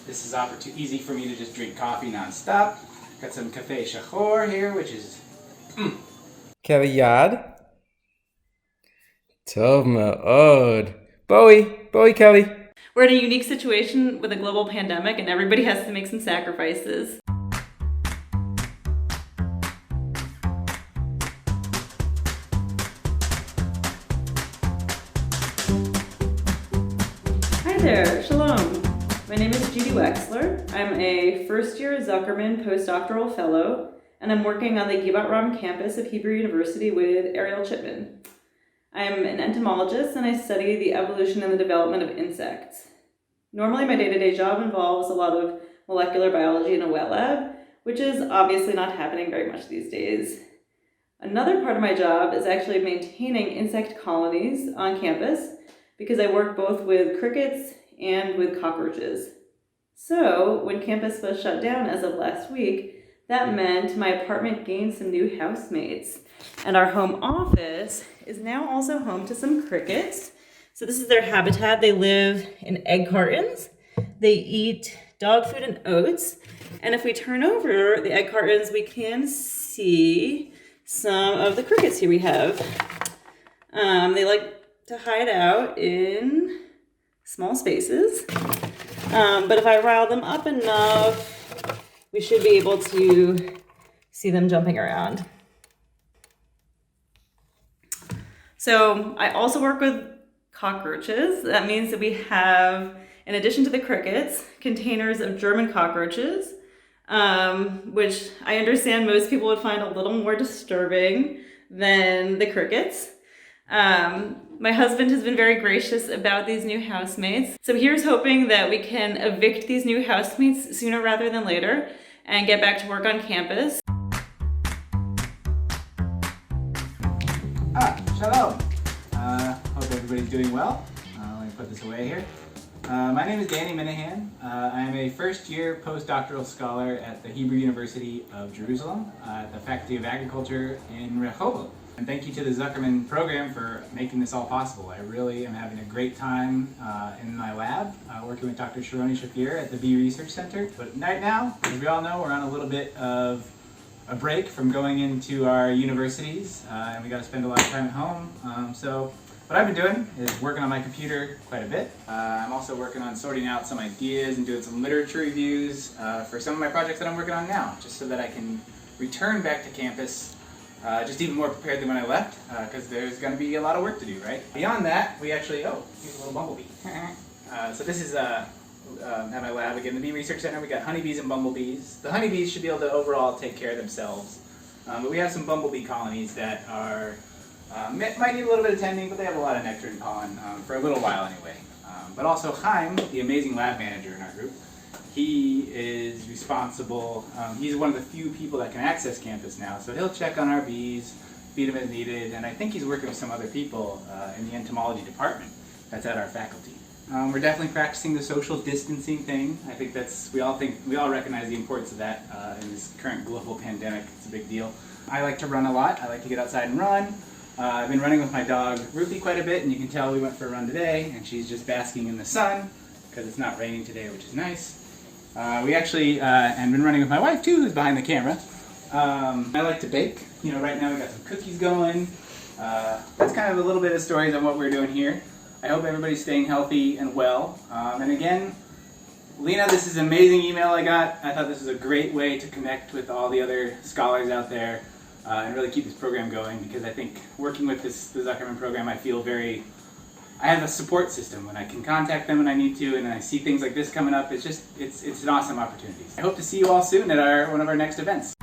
This is easy for me to just drink coffee nonstop. Got some Café Shachor here, which is Kelly Yad. Tov ma'od. Bowie Kelly. We're in a unique situation with a global pandemic and everybody has to make some sacrifices. Hi there, shalom. My name is Judith Wexler. I'm a first-year Zuckerman Postdoctoral Fellow, and I'm working on the Givat Ram campus of Hebrew University with Ariel Chipman. I'm an entomologist and I study the evolution and the development of insects. Normally my day-to-day job involves a lot of molecular biology in a wet lab, which is obviously not happening very much these days. Another part of my job is actually maintaining insect colonies on campus because I work both with crickets and with cockroaches. So when campus was shut down as of last week, that meant my apartment gained some new housemates. And our home office is now also home to some crickets. So this is their habitat. They live in egg cartons. They eat dog food and oats. And if we turn over the egg cartons, we can see some of the crickets here we have. They like to hide out in small spaces. But if I rile them up enough, we should be able to see them jumping around. So I also work with cockroaches. That means that we have, in addition to the crickets, containers of German cockroaches, which I understand most people would find a little more disturbing than the crickets. My husband has been very gracious about these new housemates. So here's hoping that we can evict these new housemates sooner rather than later and get back to work on campus. Shalom. Hope everybody's doing well. Let me put this away here. My name is Danny Minahan. I am a first-year postdoctoral scholar at the Hebrew University of Jerusalem at the Faculty of Agriculture in Rehovot. And thank you to the Zuckerman program for making this all possible. I really am having a great time in my lab, working with Dr. Sharoni Shafir at the Bee Research Center. But right now, as we all know, we're on a little bit of a break from going into our universities, and we got to spend a lot of time at home. So what I've been doing is working on my computer quite a bit. I'm also working on sorting out some ideas and doing some literature reviews for some of my projects that I'm working on now, just so that I can return back to campus just even more prepared than when I left, because there's going to be a lot of work to do, right? Beyond that, we actually, here's a little bumblebee. So this is at my lab, again, the Bee Research Center. We got honeybees and bumblebees. The honeybees should be able to overall take care of themselves, but we have some bumblebee colonies that are might need a little bit of tending, but they have a lot of nectar and pollen for a little while anyway. But also Chaim, the amazing lab manager in our group, he is responsible, he's one of the few people that can access campus now, so he'll check on our bees, feed them as needed, and I think he's working with some other people in the entomology department that's at our faculty. We're definitely practicing the social distancing thing. I think we all recognize the importance of that in this current global pandemic. It's a big deal. I like to run a lot. I like to get outside and run. I've been running with my dog Ruthie quite a bit, and you can tell we went for a run today, and she's just basking in the sun because it's not raining today, which is nice. We actually have been running with my wife too, who's behind the camera. I like to bake. Right now we got some cookies going. That's kind of a little bit of stories on what we're doing here. I hope everybody's staying healthy and well. And again, Lena, this is an amazing email I got. I thought this was a great way to connect with all the other scholars out there and really keep this program going, because I think working with the Zuckerman program, I have a support system when I can contact them when I need to, and I see things like this coming up. It's an awesome opportunity. I hope to see you all soon at one of our next events.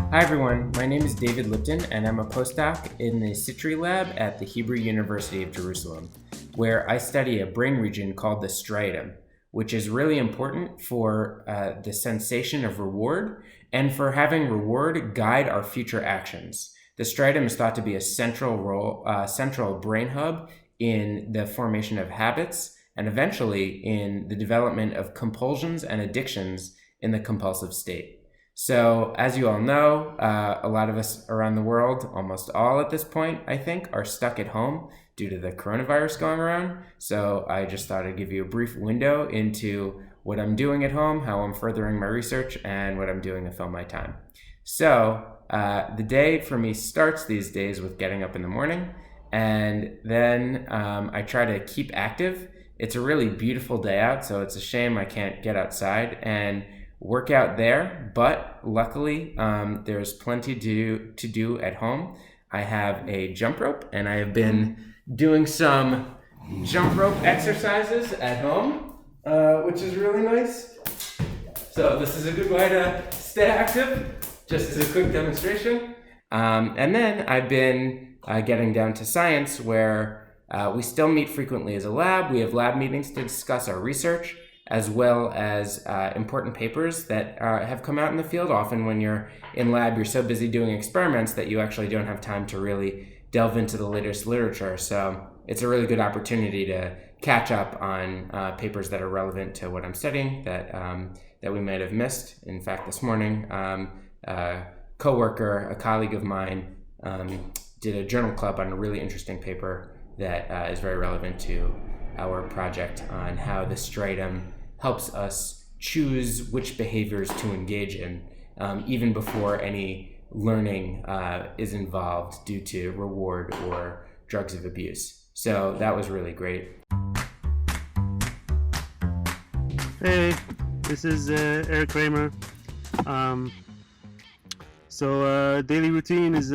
Hi everyone, my name is David Lipton and I'm a postdoc in the Citry Lab at the Hebrew University of Jerusalem, where I study a brain region called the striatum, which is really important for the sensation of reward and for having reward guide our future actions. The striatum is thought to be a central brain hub in the formation of habits and eventually in the development of compulsions and addictions in the compulsive state. So as you all know, a lot of us around the world, almost all at this point, I think, are stuck at home due to the coronavirus going around. So I just thought I'd give you a brief window into what I'm doing at home, how I'm furthering my research, and what I'm doing to fill my time. So the day for me starts these days with getting up in the morning, and then I try to keep active. It's a really beautiful day out, so it's a shame I can't get outside and work out there, but luckily there's plenty to do at home. I have a jump rope, and I have been doing some jump rope exercises at home, which is really nice. So this is a good way to stay active, just as a quick demonstration. And then I've been getting down to science, where we still meet frequently as a lab. We have lab meetings to discuss our research, as well as important papers that have come out in the field. Often when you're in lab, you're so busy doing experiments that you actually don't have time to really delve into the latest literature. So it's a really good opportunity to catch up on papers that are relevant to what I'm studying that we might have missed. In fact, this morning, a colleague of mine, did a journal club on a really interesting paper that is very relevant to our project on how the striatum helps us choose which behaviors to engage in, even before any learning is involved due to reward or drugs of abuse. So that was really great. Hey, this is Eric Kramer. Daily routine is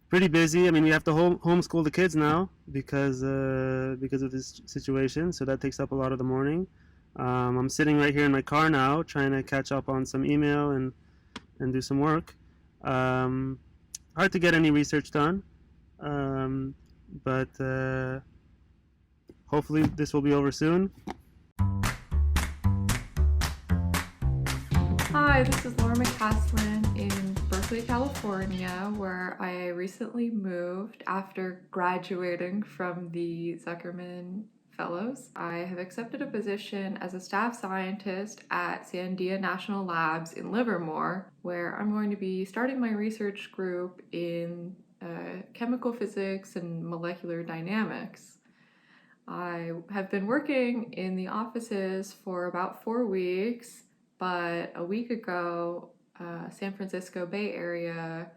pretty busy. I mean, we have to homeschool the kids now because of this situation, so that takes up a lot of the morning. I'm sitting right here in my car now, trying to catch up on some email and do some work. Hard to get any research done, but hopefully this will be over soon. Hi, this is McCaslin in Berkeley, California, where I recently moved after graduating from the Zuckerman Fellows. I have accepted a position as a staff scientist at Sandia National Labs in Livermore, where I'm going to be starting my research group in chemical physics and molecular dynamics. I have been working in the offices for about 4 weeks, but a week ago, San Francisco Bay Area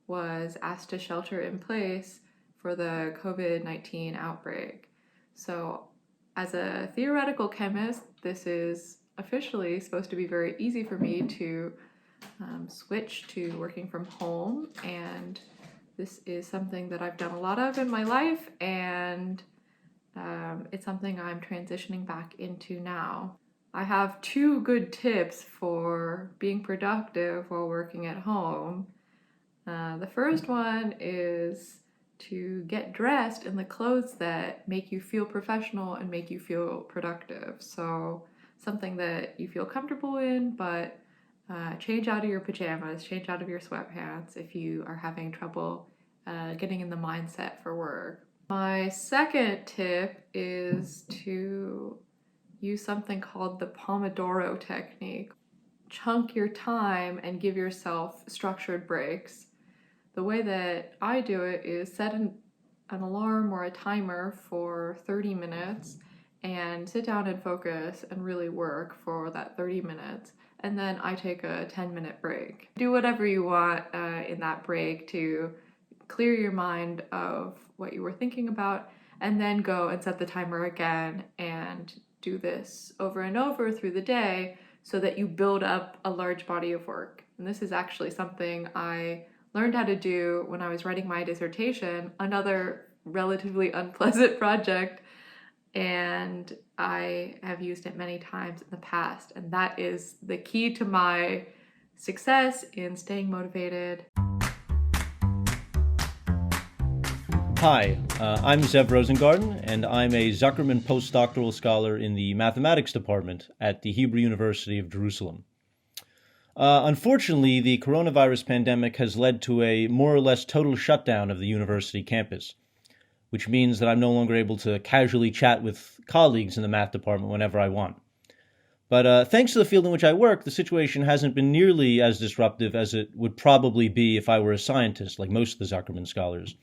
was asked to shelter in place for the COVID-19 outbreak. So as a theoretical chemist, this is officially supposed to be very easy for me to switch to working from home, and this is something that I've done a lot of in my life, and it's something I'm transitioning back into now. I have 2 good tips for being productive while working at home. The first one is to get dressed in the clothes that make you feel professional and make you feel productive. So something that you feel comfortable in, but change out of your pajamas, change out of your sweatpants if you are having trouble getting in the mindset for work. My second tip is to use something called the Pomodoro technique. Chunk your time and give yourself structured breaks. The way that I do it is set an alarm or a timer for 30 minutes and sit down and focus and really work for that 30 minutes. And then I take a 10-minute break. Do whatever you want in that break to clear your mind of what you were thinking about, and then go and set the timer again and do this over and over through the day so that you build up a large body of work. And this is actually something I learned how to do when I was writing my dissertation, another relatively unpleasant project, and I have used it many times in the past, and that is the key to my success in staying motivated. Hi, I'm Zev Rosengarten, and I'm a Zuckerman postdoctoral scholar in the mathematics department at the Hebrew University of Jerusalem. Unfortunately, the coronavirus pandemic has led to a more or less total shutdown of the university campus, which means that I'm no longer able to casually chat with colleagues in the math department whenever I want. But thanks to the field in which I work, the situation hasn't been nearly as disruptive as it would probably be if I were a scientist, like most of the Zuckerman scholars,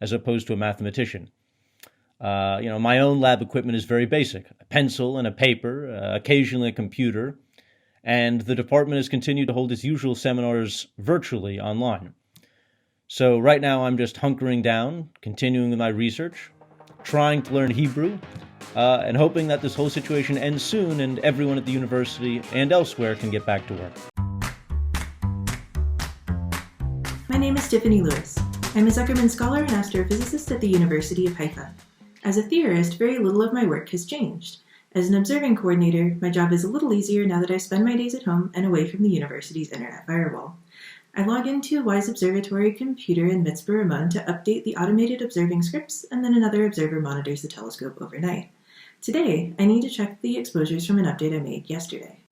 as opposed to a mathematician. My own lab equipment is very basic: a pencil and a paper, occasionally a computer, and the department has continued to hold its usual seminars virtually online. So right now I'm just hunkering down, continuing with my research, trying to learn Hebrew, and hoping that this whole situation ends soon and everyone at the university and elsewhere can get back to work. My name is Tiffany Lewis. I'm a Zuckerman scholar and astrophysicist at the University of Haifa. As a theorist, very little of my work has changed. As an observing coordinator, my job is a little easier now that I spend my days at home and away from the university's internet firewall. I log into a WISE observatory computer in Mitzvah Ramon to update the automated observing scripts, and then another observer monitors the telescope overnight. Today, I need to check the exposures from an update I made yesterday.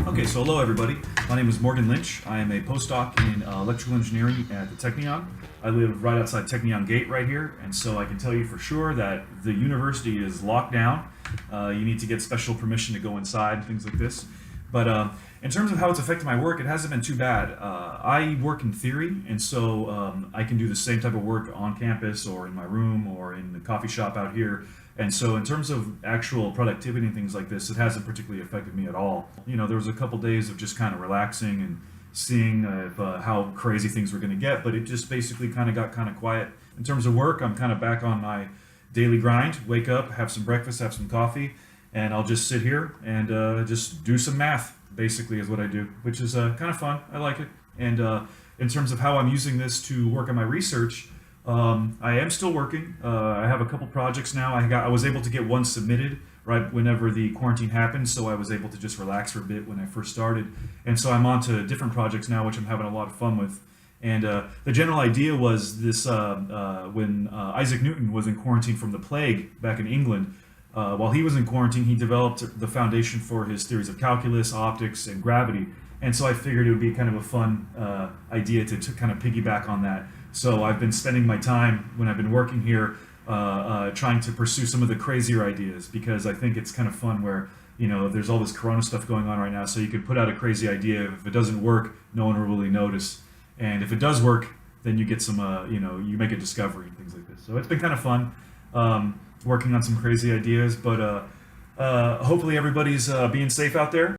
Okay, so hello everybody. My name is Morgan Lynch. I am a postdoc in electrical engineering at the Technion. I live right outside Technion Gate right here, and so I can tell you for sure that the university is locked down. You need to get special permission to go inside, things like this. But in terms of how it's affected my work, it hasn't been too bad. I work in theory, and so I can do the same type of work on campus or in my room or in the coffee shop out here. And so in terms of actual productivity and things like this, it hasn't particularly affected me at all. There was a couple days of just kind of relaxing and seeing how crazy things were going to get, but it just basically kind of got kind of quiet. In terms of work, I'm kind of back on my daily grind, wake up, have some breakfast, have some coffee, and I'll just sit here and just do some math, basically is what I do, which is kind of fun. I like it. And in terms of how I'm using this to work on my research, I am still working. I have a couple projects now. I was able to get one submitted right whenever the quarantine happened, so I was able to just relax for a bit when I first started. And so I'm on to different projects now, which I'm having a lot of fun with. And the general idea was this: when Isaac Newton was in quarantine from the plague back in England, while he was in quarantine, he developed the foundation for his theories of calculus, optics, and gravity. And so I figured it would be kind of a fun idea to kind of piggyback on that. So I've been spending my time when I've been working here trying to pursue some of the crazier ideas, because I think it's kind of fun where, there's all this corona stuff going on right now, so you could put out a crazy idea. If it doesn't work, no one will really notice. And if it does work, then you get some, you make a discovery and things like this. So it's been kind of fun working on some crazy ideas, but hopefully everybody's being safe out there.